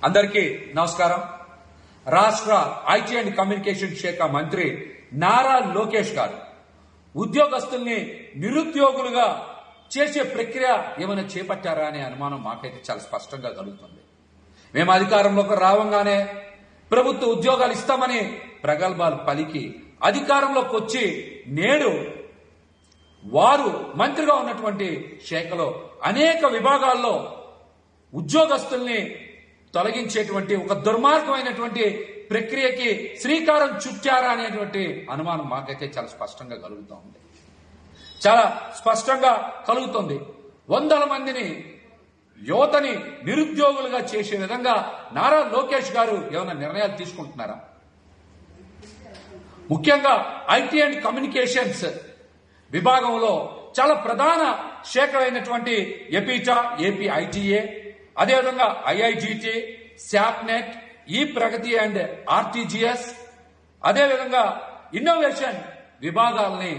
అందరికీ నమస్కారం. రాష్ట్ర ఐటీ అండ్ కమ్యూనికేషన్ శాఖ మంత్రి నారా లోకేష్ గారు ఉద్యోగస్తుల్ని నిరుద్యోగులుగా చేసే ప్రక్రియ ఏమైనా చేపట్టారా అనే అనుమానం మాకైతే చాలా స్పష్టంగా కలుగుతుంది. మేము అధికారంలోకి రావంగానే ప్రభుత్వ ఉద్యోగాలు ఇస్తామని ప్రగల్భాలు పలికి అధికారంలోకి వచ్చి నేడు వారు మంత్రిగా ఉన్నటువంటి శాఖలో అనేక విభాగాల్లో ఉద్యోగస్తుల్ని తొలగించేటువంటి ఒక దుర్మార్గమైనటువంటి ప్రక్రియకి శ్రీకారం చుట్టారా అనేటువంటి అనుమానం మాకైతే చాలా స్పష్టంగా కలుగుతూ ఉంది. చాలా స్పష్టంగా కలుగుతుంది. వందల మందిని యువతని నిరుద్యోగులుగా చేసే విధంగా నారా లోకేష్ గారు ఏమైనా నిర్ణయాలు తీసుకుంటున్నారా? ముఖ్యంగా ఐటీ అండ్ కమ్యూనికేషన్స్ విభాగంలో చాలా ప్రధాన శాఖ అయినటువంటి ఎపిటా, ఏపీ ఐటీఏ, అదేవిధంగా ఐఐజిటి, శాప్నెట్, ఈ ప్రగతి అండ్ ఆర్టీజీఎస్, అదేవిధంగా ఇన్నోవేషన్ విభాగాలని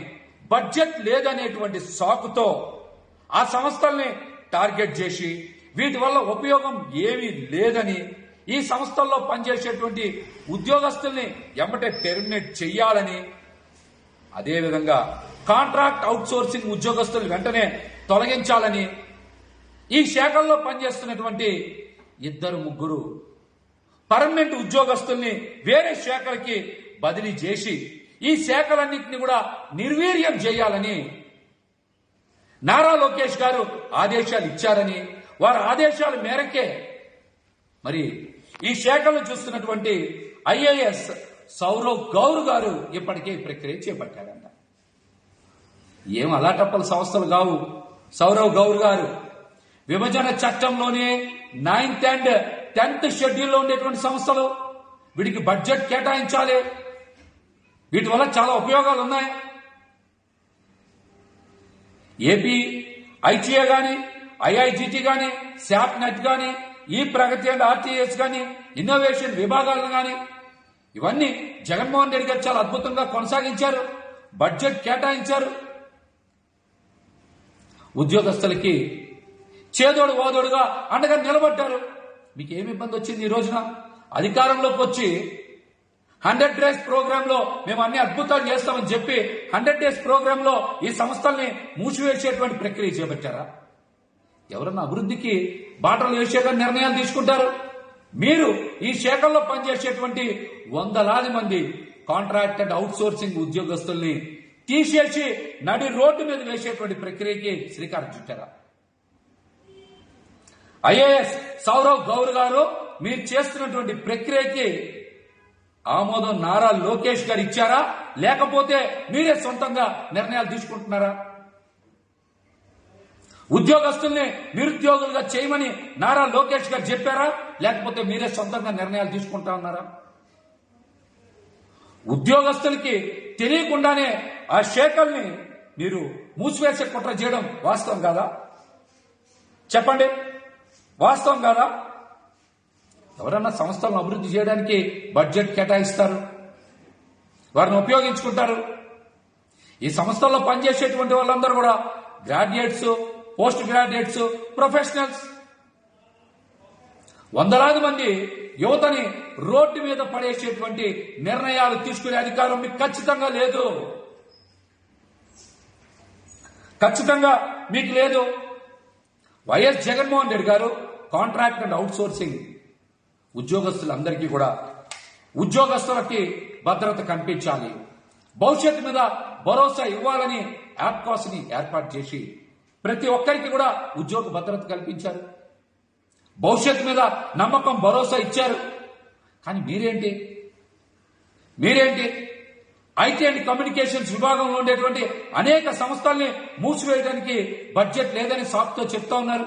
బడ్జెట్ లేదనేటువంటి సాకుతో ఆ సంస్థల్ని టార్గెట్ చేసి వీటి వల్ల ఉపయోగం ఏమీ లేదని ఈ సంస్థల్లో పనిచేసేటువంటి ఉద్యోగస్తుల్ని ఎమ్మటే టెర్మినేట్ చెయ్యాలని, అదేవిధంగా కాంట్రాక్ట్ అవుట్సోర్సింగ్ ఉద్యోగస్తులు వెంటనే తొలగించాలని ఈ శాఖల్లో పనిచేస్తున్నటువంటి 2-3 పర్మనెంట్ ఉద్యోగస్తుల్ని వేరే శాఖలకి బదిలీ చేసి ఈ శాఖలన్నింటినీ కూడా నిర్వీర్యం చేయాలని నారా లోకేష్ గారు ఆదేశాలు ఇచ్చారని, వారి ఆదేశాల మేరకే మరి ఈ శాఖలను చూస్తున్నటువంటి ఐఏఎస్ సౌరవ్ గౌర్ గారు ఇప్పటికే ఈ ప్రక్రియ చేపట్టారంట. ఏం అలాటప్పల సంస్థలు కావు సౌరవ్ గౌర్ గారు. విభజన చట్టంలోనే 9th and 10th షెడ్యూల్లో ఉండేటువంటి సంస్థలు. వీటికి బడ్జెట్ కేటాయించాలి. వీటి వల్ల చాలా ఉపయోగాలు ఉన్నాయి. ఏపీ ఐటీఏ గాని, ఐఐజిటి గాని, శాప్నెట్ గాని, ఈ ప్రగతి అండ్ ఆర్టీఎస్ గాని, ఇన్నోవేషన్ విభాగాలను గాని ఇవన్నీ జగన్మోహన్ రెడ్డి గారు చాలా అద్భుతంగా కొనసాగించారు. బడ్జెట్ కేటాయించారు. ఉద్యోగస్తులకి చేదోడు ఓదోడుగా అండగా నిలబడ్డారు. మీకు ఏమి ఇబ్బంది వచ్చింది? ఈ రోజున అధికారంలోకి వచ్చి 100 days ప్రోగ్రామ్ లో మేము అన్ని అద్భుతాలు చేస్తామని చెప్పి 100 days ప్రోగ్రామ్ లో ఈ సంస్థల్ని మూసివేసేటువంటి ప్రక్రియ చేపట్టారా? ఎవరన్నా అభివృద్ధికి బాటలు వేసేగా నిర్ణయాలు తీసుకుంటారు. మీరు ఈ శాఖల్లో పనిచేసేటువంటి వందలాది మంది కాంట్రాక్ట్ అండ్ అవుట్సోర్సింగ్ ఉద్యోగస్తుల్ని తీసేసి నడి రోడ్డు మీద వేసేటువంటి ప్రక్రియకి శ్రీకారం చుట్టారా? ఐఏఎస్ సౌరవ్ గౌర్ గారు మీరు చేస్తున్నటువంటి ప్రక్రియకి ఆమోదం నారా లోకేష్ గారు ఇచ్చారా, లేకపోతే మీరే సొంతంగా నిర్ణయాలు తీసుకుంటున్నారా? ఉద్యోగస్తుల్ని నిరుద్యోగులుగా చేయమని నారా లోకేష్ గారు చెప్పారా, లేకపోతే మీరే సొంతంగా నిర్ణయాలు తీసుకుంటా ఉన్నారా? ఉద్యోగస్తులకి తెలియకుండానే ఆ శాఖల్ని మీరు మూసివేసే కుట్ర చేయడం వాస్తవం కాదా? చెప్పండి, వాస్తవం కాదా? ఎవరన్నా సంస్థలను అభివృద్ధి చేయడానికి బడ్జెట్ కేటాయిస్తారు, వారిని ఉపయోగించుకుంటారు. ఈ సంస్థల్లో పనిచేసేటువంటి వాళ్ళందరూ కూడా గ్రాడ్యుయేట్స్, పోస్ట్ గ్రాడ్యుయేట్స్, ప్రొఫెషనల్స్. వందలాది మంది యువతని రోడ్డు మీద పడేసేటువంటి నిర్ణయాలు తీసుకునే అధికారం మీకు ఖచ్చితంగా లేదు. ఖచ్చితంగా మీకు లేదు. వైఎస్ జగన్మోహన్ రెడ్డి గారు కాంట్రాక్ట్ అండ్ అవుట్సోర్సింగ్ ఉద్యోగస్తులందరికీ కూడా ఉద్యోగస్తులకి భద్రత కల్పించాలి, భవిష్యత్తు మీద భరోసా ఇవ్వాలని యాప్కాస్ ని ఏర్పాటు చేసి ప్రతి ఒక్కరికి కూడా ఉద్యోగ భద్రత కల్పించారు. భవిష్యత్తు మీద నమ్మకం, భరోసా ఇచ్చారు. కానీ మీరేంటి ఐటీ అండ్ కమ్యూనికేషన్స్ విభాగంలో ఉండేటువంటి అనేక సంస్థల్ని మూసివేయడానికి బడ్జెట్ లేదని సాకుతో చెప్తా ఉన్నారు.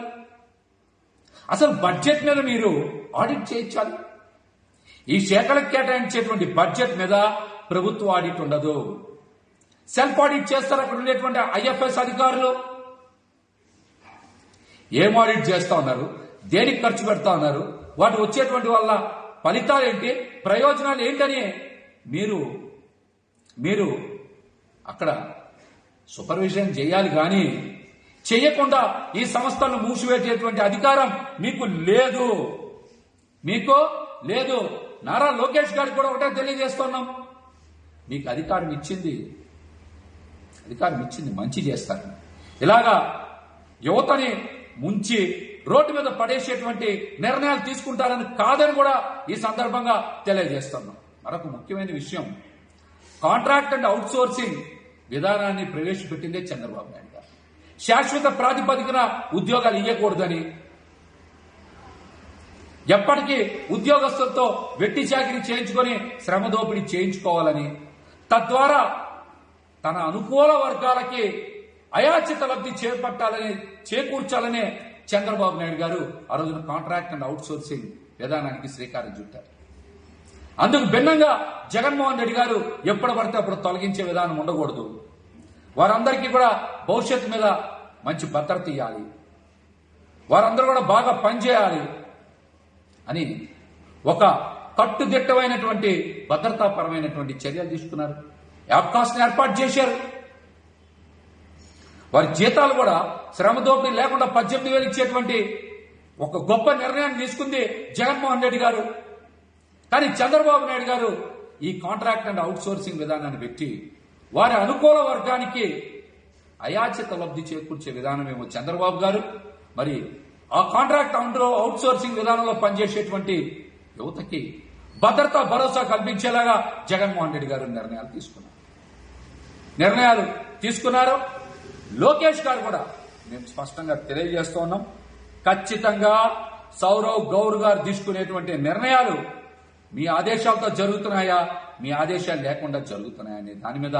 అసలు బడ్జెట్ మీద మీరు ఆడిట్ చేయించాలి. ఈ శాఖలకు కేటాయించేటువంటి బడ్జెట్ మీద ప్రభుత్వ ఆడిట్ ఉండదు. సెల్ఫ్ ఆడిట్ చేస్తారు అక్కడ ఉండేటువంటి ఐఎఫ్ఎస్ అధికారులు. ఏం ఆడిట్ చేస్తా ఉన్నారు, దేనికి ఖర్చు పెడతా ఉన్నారు, వాటి వచ్చేటువంటి వల్ల ఫలితాలు ఏంటి, ప్రయోజనాలు ఏంటని మీరు అక్కడ సూపర్విజన్ చేయాలి. కానీ చేయకుండా ఈ సంస్థలను మూసివేసేటువంటి అధికారం మీకు లేదు. మీకో లేదు. నారా లోకేష్ గారికి కూడా ఒకటే తెలియజేస్తున్నాం, మీకు అధికారం ఇచ్చింది మంచి చేస్తారు. ఇలాగా యువతని ముంచి రోడ్డు మీద పడేసేటువంటి నిర్ణయాలు తీసుకుంటారని కాదని కూడా ఈ సందర్భంగా తెలియజేస్తున్నాం. మరొక ముఖ్యమైన విషయం, కాంట్రాక్ట్ అండ్ అవుట్ సోర్సింగ్ విధానాన్ని ప్రవేశపెట్టిందే చంద్రబాబు నాయుడు గారు. శాశ్వత ప్రాతిపదికన ఉద్యోగాలు ఇవ్వకూడదని, ఎప్పటికీ ఉద్యోగస్తులతో వెట్టి చాకిరీ చేయించుకొని శ్రమ దోపిడీ చేయించుకోవాలని, తద్వారా తన అనుకూల వర్గాలకి అయాచిత లబ్ధి చేకూర్చాలనే చంద్రబాబు నాయుడు గారు ఆ రోజున కాంట్రాక్ట్ అండ్ అవుట్ సోర్సింగ్ విధానానికి శ్రీకారం చుట్టారు. అందుకు భిన్నంగా జగన్మోహన్ రెడ్డి గారు ఎప్పుడు పడితే అప్పుడు తొలగించే విధానం ఉండకూడదు. వారందరికీ కూడా భవిష్యత్తు మీద మంచి భద్రత ఇవ్వాలి, వారందరూ కూడా బాగా పనిచేయాలి అని ఒక కట్టుదిట్టమైనటువంటి భద్రతాపరమైనటువంటి చర్యలు తీసుకున్నారు. యాప్కాస్ట్ ఏర్పాటు చేశారు. వారి జీతాలు కూడా శ్రమ దోపిడీ లేకుండా 18,000 ఇచ్చేటువంటి ఒక గొప్ప నిర్ణయాన్ని తీసుకుంది జగన్మోహన్ రెడ్డి గారు. కానీ చంద్రబాబు నాయుడు గారు ఈ కాంట్రాక్ట్ అండ్ అవుట్ సోర్సింగ్ విధానాన్ని పెట్టి వారి అనుకూల వర్గానికి అయాచిత లబ్ధి చేకూర్చే విధానమేమో చంద్రబాబు గారు, మరి ఆ కాంట్రాక్ట్ అవుట్ సోర్సింగ్ విధానంలో పనిచేసేటువంటి యువతకి భద్రతా భరోసా కల్పించేలాగా జగన్మోహన్ రెడ్డి గారు నిర్ణయాలు తీసుకున్నారు. లోకేష్ గారు కూడా మేము స్పష్టంగా తెలియజేస్తూ ఉన్నాం, ఖచ్చితంగా సౌరవ్ గౌర్ గారు తీసుకునేటువంటి నిర్ణయాలు మీ ఆదేశాలతో జరుగుతున్నాయా, మీ ఆదేశాలు లేకుండా జరుగుతున్నాయా అనే దాని మీద